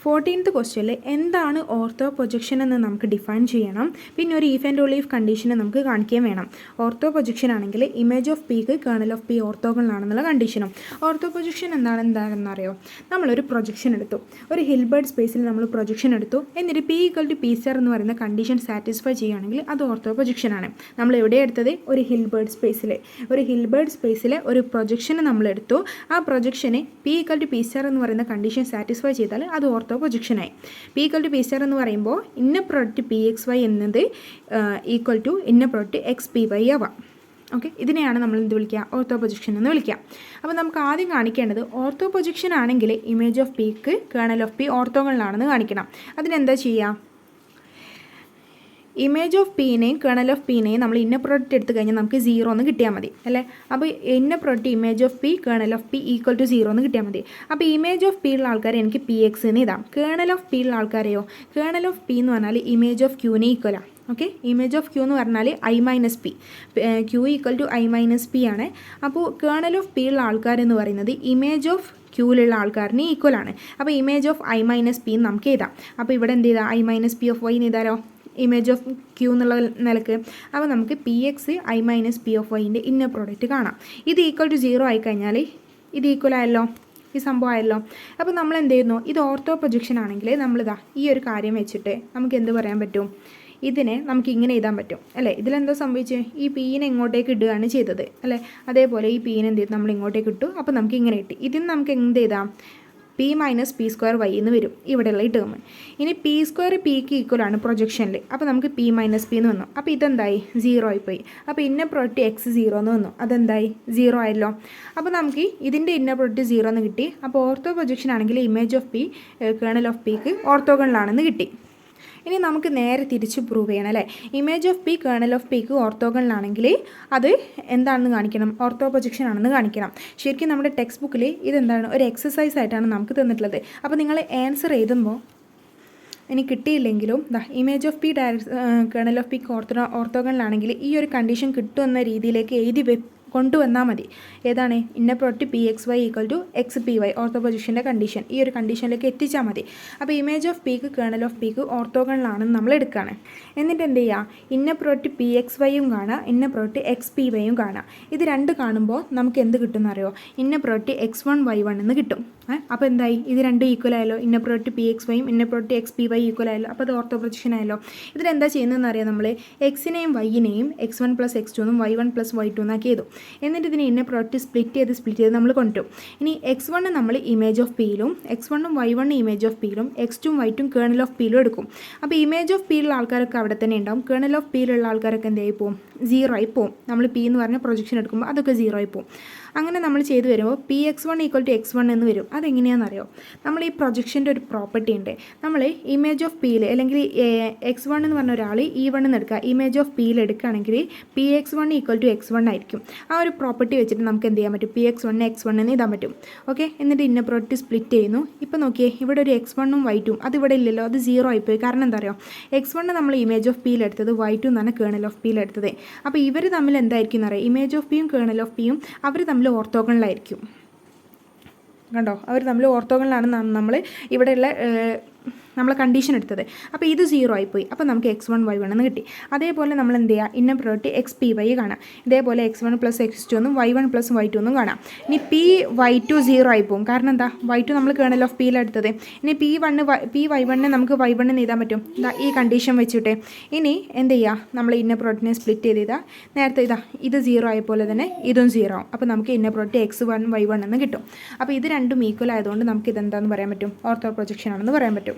14th ക്വസ്റ്റ്യനിൽ എന്താണ് ortho projection എന്ന് നമുക്ക് ഡിഫൈൻ ചെയ്യണം. പിന്നെ ഒരു ഈഫ് ആൻഡ് ഓൺലി ഇഫ് കണ്ടീഷനെ നമുക്ക് കാണിക്കുകയും വേണം. ഓർത്തോ പ്രൊജക്ഷൻ ആണെങ്കിൽ ഇമേജ് ഓഫ് പിക്ക് കേർണൽ ഓഫ് പി ഓർത്തോഗണലാണെന്നുള്ള കണ്ടീഷനും. ഓർത്തോ പ്രൊജക്ഷൻ എന്താണെന്നറിയോ? നമ്മളൊരു പ്രൊജക്ഷൻ എടുത്തു, ഒരു ഹിൽബേർട്ട് സ്പേസിൽ നമ്മൾ പ്രൊജക്ഷൻ എടുത്തു, എന്നിട്ട് P equal to P star എന്ന് പറയുന്ന കണ്ടീഷൻ സാറ്റിസ്ഫൈ ചെയ്യുകയാണെങ്കിൽ അത് ഓർത്തോ പ്രൊജക്ഷനാണ്. നമ്മൾ എവിടെ എടുത്തത്? ഒരു ഹിൽബേർട്ട് സ്പേസിലെ ഒരു പ്രൊജക്ഷന് നമ്മൾ എടുത്തു. ആ പ്രൊജക്ഷനെ P equal to P star എന്ന് പറയുന്ന കണ്ടീഷൻ സാറ്റിസ്ഫൈ ചെയ്താൽ അത് ഓർത്തോ പ്രൊജക്ഷനായി. P equal to P star എന്ന് പറയുമ്പോൾ inner product P X Y എന്നത് equal to inner product X P Y ആവാം. ഓക്കെ, ഇതിനെയാണ് നമ്മൾ എന്ത് വിളിക്കുക? ഓർത്തോ പ്രൊജക്ഷൻ എന്ന് വിളിക്കുക. അപ്പോൾ നമുക്ക് ആദ്യം കാണിക്കേണ്ടത് ഓർത്തോ പ്രൊജക്ഷൻ ആണെങ്കിൽ ഇമേജ് ഓഫ് പിക്ക് കേർണൽ ഓഫ് പി ഓർത്തോഗണലാണെന്ന് കാണിക്കണം. അതിനെന്താ ചെയ്യുക? ഇമേജ് ഓഫ് പീനെയും കേർണൽ ഓഫ് പീനെയും നമ്മൾ ഇന്ന പ്രോഡക്റ്റ് എടുത്തു കഴിഞ്ഞാൽ നമുക്ക് 0 എന്ന് കിട്ടിയാൽ മതി അല്ലേ. അപ്പോൾ ഇന്ന product image of P kernel of P equal to 0 എന്ന് കിട്ടിയാൽ മതി. അപ്പോൾ ഇമേജ് ഓഫ് പി ഉള്ള ആൾക്കാരെ എനിക്ക് പി എക്സ് എന്ന് ഇതാം. കേർണൽ ഓഫ് പി ഉള്ള ആൾക്കാരെയോ? കേർണൽ ഓഫ് പി എന്ന് പറഞ്ഞാൽ ഇമേജ് ഓഫ് ക്യൂനെ ഈക്വലാണ്. ഓക്കെ, ഇമേജ് ഓഫ് ക്യൂ എന്ന് പറഞ്ഞാൽ I minus P, Q equal to I minus P ആണ്. അപ്പോൾ കേർണൽ ഓഫ് പി ഉള്ള ആൾക്കാരെന്ന് പറയുന്നത് ഇമേജ് ഓഫ് ക്യൂവിലുള്ള ആൾക്കാരിന് ഈക്വലാണ്. അപ്പോൾ image of I minus P എന്ന് നമുക്ക് എഴുതാം. അപ്പോൾ ഇവിടെ എന്ത് ചെയ്താൽ? I minus P of Y എന്ന് എഴുതാലോ, ഇമേജ് ഓഫ് ക്യൂ എന്നുള്ള നിലക്ക്. അപ്പോൾ നമുക്ക് P X I minus P of വൈൻ്റെ ഇന്ന പ്രോഡക്റ്റ് കാണാം. ഇത് ഈക്വൽ ടു 0 ആയിക്കഴിഞ്ഞാൽ ഇത് ഈക്വൽ ആയല്ലോ, ഈ സംഭവം ആയല്ലോ. അപ്പോൾ നമ്മൾ എന്ത് ചെയ്യുന്നു? ഇത് ഓർത്തോ പ്രൊജക്ഷൻ ആണെങ്കിൽ നമ്മളിതാ ഈ ഒരു കാര്യം വെച്ചിട്ട് നമുക്ക് എന്ത് പറയാൻ പറ്റും? ഇതിനെ നമുക്ക് ഇങ്ങനെ എഴുതാൻ പറ്റും അല്ലേ. ഇതിലെന്താ സംഭവിച്ചത്? ഈ പീനെ ഇങ്ങോട്ടേക്ക് ഇടുകയാണ് ചെയ്തത് അല്ലേ. അതേപോലെ ഈ പീനെ എന്ത് ചെയ്തു? നമ്മൾ ഇങ്ങോട്ടേക്ക് ഇട്ടു. അപ്പോൾ നമുക്ക് ഇങ്ങനെ കിട്ടി. ഇതിന് നമുക്ക് എന്ത് ചെയ്താം? P minus P square Y എന്ന് വരും ഇവിടെയുള്ള ഈ ടേം. ഇനി പി സ്ക്വയർ പിക്ക് ഈക്വലാണ് പ്രൊജക്ഷനിൽ. അപ്പോൾ നമുക്ക് പി മൈനസ് പി എന്ന് വന്നു. അപ്പോൾ ഇതെന്തായി? 0 ആയിപ്പോയി. അപ്പോൾ ഇന്ന പ്രോഡക്റ്റ് എക്സ് 0 എന്ന് വന്നു. അതെന്തായി? 0 ആയല്ലോ. അപ്പോൾ നമുക്ക് ഇതിൻ്റെ ഇന്ന പ്രോഡക്റ്റ് 0 എന്ന് കിട്ടി. അപ്പോൾ ഓർത്തോ പ്രൊജക്ഷൻ ആണെങ്കിൽ image of P kernel of പിക്ക് ഓർത്തോഗണലാണെന്ന് കിട്ടി. ഇനി നമുക്ക് നേരെ തിരിച്ച് പ്രൂവ് ചെയ്യണം അല്ലേ. Image of P kernel of പിക്ക് ഓർത്തോഗണലാണെങ്കിൽ അത് എന്താണെന്ന് കാണിക്കണം? ഓർത്തോ പ്രൊജക്ഷൻ ആണെന്ന് കാണിക്കണം. ശരിക്കും നമ്മുടെ ടെക്സ്റ്റ് ബുക്കിൽ ഇതെന്താണ്? ഒരു എക്സസൈസ് ആയിട്ടാണ് നമുക്ക് തന്നിട്ടുള്ളത്. അപ്പോൾ നിങ്ങൾ ആൻസർ എഴുതുമ്പോൾ ഇനി കിട്ടിയില്ലെങ്കിലും image of P kernel of പിക്ക് ഓർത്തോഗണലാണെങ്കിൽ ഈ ഒരു കണ്ടീഷൻ കിട്ടുമെന്ന രീതിയിലേക്ക് എഴുതി കൊണ്ടുവന്നാൽ മതി. ഏതാണ്? Inner product P X Y equal to X P Y ortho പൊസിഷൻ്റെ കണ്ടീഷൻ. ഈ ഒരു കണ്ടീഷനിലേക്ക് എത്തിച്ചാൽ മതി. അപ്പോൾ ഇമേജ് ഓഫ് പിക്ക് കേർണൽ ഓഫ് പിക്ക് ഓർത്തോഗണലാണെന്ന് നമ്മൾ എടുക്കുകയാണ്. എന്നിട്ട് എന്ത് ചെയ്യുക? ഇന്ന പ്രോഡക്റ്റ് പി എക്സ് വൈയും കാണാം, ഇന്ന പ്രോഡക്റ്റ് എക്സ് പി വൈയും കാണാം. ഇത് രണ്ട് കാണുമ്പോൾ നമുക്ക് എന്ത് കിട്ടുമെന്ന് അറിയോ? ഇന്ന പ്രോഡക്റ്റ് എക്സ് 1 വൈ 1 എന്ന് കിട്ടും. അപ്പോൾ എന്തായി? ഇത് രണ്ടും ഈക്വൽ ആയല്ലോ. ഇന്ന പ്രോഡക്റ്റ് പി എക്സ് വൈയും ഇന്ന product X P Y equal ആയല്ലോ. അപ്പോൾ അത് ഓർത്തോ പ്രൊജക്ഷൻ ആയല്ലോ. ഇതിലെന്താ ചെയ്യുന്നതെന്ന് അറിയാം. നമ്മൾ എക്സിനെയും വൈയിനെയും x1 + x2 എന്നും y1 + y2 എന്നാക്കി ചെയ്തു. എന്നിട്ട് ഇതിനെ ഇന്ന പ്രോഡക്റ്റ് സ്പ്ലിറ്റ് ചെയ്ത് നമ്മൾ കൊണ്ടുവരും. ഇനി x1 നമ്മൾ ഇമേജ് ഓഫ് പിയിലും x1 ഉം y1 ഇമേജ് ഓഫ് പിയിലും x2 ഉം y2 കേർണൽ ഓഫ് പിയിലും എടുക്കും. അപ്പോൾ ഇമേജ് ഓഫ് പിയിലുള്ള ആൾക്കാരൊക്കെ അവിടെ തന്നെ ഉണ്ടാവും. കേർണൽ ഓഫ് പിയിലുള്ള ആൾക്കാരൊക്കെ എന്തായി പോകും? 0 ആയി പോകും. നമ്മൾ പി എന്ന് പറഞ്ഞ പ്രൊജക്ഷൻ എടുക്കുമ്പോൾ അതൊക്കെ 0 ആയി പോകും. അങ്ങനെ നമ്മൾ ചെയ്ത് വരുമ്പോൾ പി x1 = x1 എന്ന് വരും. അതെങ്ങനെയാണെന്നറിയോ? നമ്മൾ ഈ പ്രൊജക്ഷൻ്റെ ഒരു പ്രോപ്പർട്ടി ഉണ്ട്. നമ്മൾ ഇമേജ് ഓഫ് പിയിൽ അല്ലെങ്കിൽ x1 എന്ന് പറഞ്ഞ ഒരാൾ e1 എന്ന് എടുക്കുക, ഇമേജ് ഓഫ് പിയിൽ എടുക്കുകയാണെങ്കിൽ പി x1 = x1 ആയിരിക്കും. ആ ഒരു പ്രോപ്പർട്ടി വെച്ചിട്ട് നമുക്ക് എന്ത് ചെയ്യാൻ പറ്റും? പി x1 x1 എന്ന് എഴുതാൻ പറ്റും. ഓക്കെ, എന്നിട്ട് ഇന്ന പ്രോഡക്റ്റ് സ്പ്ലിറ്റ് ചെയ്യുന്നു. ഇപ്പോൾ നോക്കിയേ, ഇവിടെ ഒരു x1 ഉം y2 ഉം അത് ഇവിടെ ഇല്ലല്ലോ, അത് 0 ആയിപ്പോയി. കാരണം എന്താ അറിയോ? x1 നമ്മൾ ഇമേജ് ഓഫ് പിയിൽ എടുത്തത്, y2 എന്നാണ് കേർണൽ ഓഫ് പിയിൽ എടുത്തത്. അപ്പോൾ ഇവർ തമ്മിൽ എന്തായിരിക്കും എന്നറിയാം? ഇമേജ് ഓഫ് പിയും കേർണൽ ഓഫ് പിയും അവർ തമ്മിൽ ഓർത്തോഗണലായിരിക്കും. കണ്ടോ? അവർ തമ്മിൽ ഓർത്തോഗണലാണ് നമ്മൾ ഇവിടെയുള്ള നമ്മൾ കണ്ടീഷൻ എടുത്തത്. അപ്പോൾ ഇത് 0 ആയിപ്പോയി. അപ്പോൾ നമുക്ക് x1 y1 എന്ന് കിട്ടി. അതേപോലെ നമ്മൾ എന്ത് ചെയ്യുക? ഇന്ന പ്രോഡക്റ്റ് എക്സ് പി വൈ കാണാം. ഇതേപോലെ x1 + x2 എന്നും y1 + y2 എന്നും കാണാം. ഇനി പി y2 0 ആയിപ്പോവും. കാരണം എന്താ? y2 നമ്മൾ കേർണൽ ഓഫ് പിയിൽ എടുത്തത്. ഇനി പി y1 നമുക്ക് y1 എന്ന് എഴുതാൻ പറ്റും ഈ കണ്ടീഷൻ വെച്ചിട്ട്. ഇനി എന്ത് ചെയ്യുക? നമ്മൾ ഇന്ന പ്രോഡക്റ്റിനെ സ്പ്ലിറ്റ് ചെയ്താൽ നേരത്തെ ഇത് 0 ആയ പോലെ തന്നെ ഇതും 0 ആവും. അപ്പോൾ നമുക്ക് ഇന്ന പ്രോഡക്റ്റ് x1 y1 എന്ന് കിട്ടും. അപ്പോൾ ഇത് രണ്ടും ഈക്വൽ ആയതുകൊണ്ട് നമുക്ക് ഇതെന്താണെന്ന് പറയാൻ പറ്റും? ഓർത്തോ പ്രൊജക്ഷൻ ആണെന്ന് പറയാൻ പറ്റും.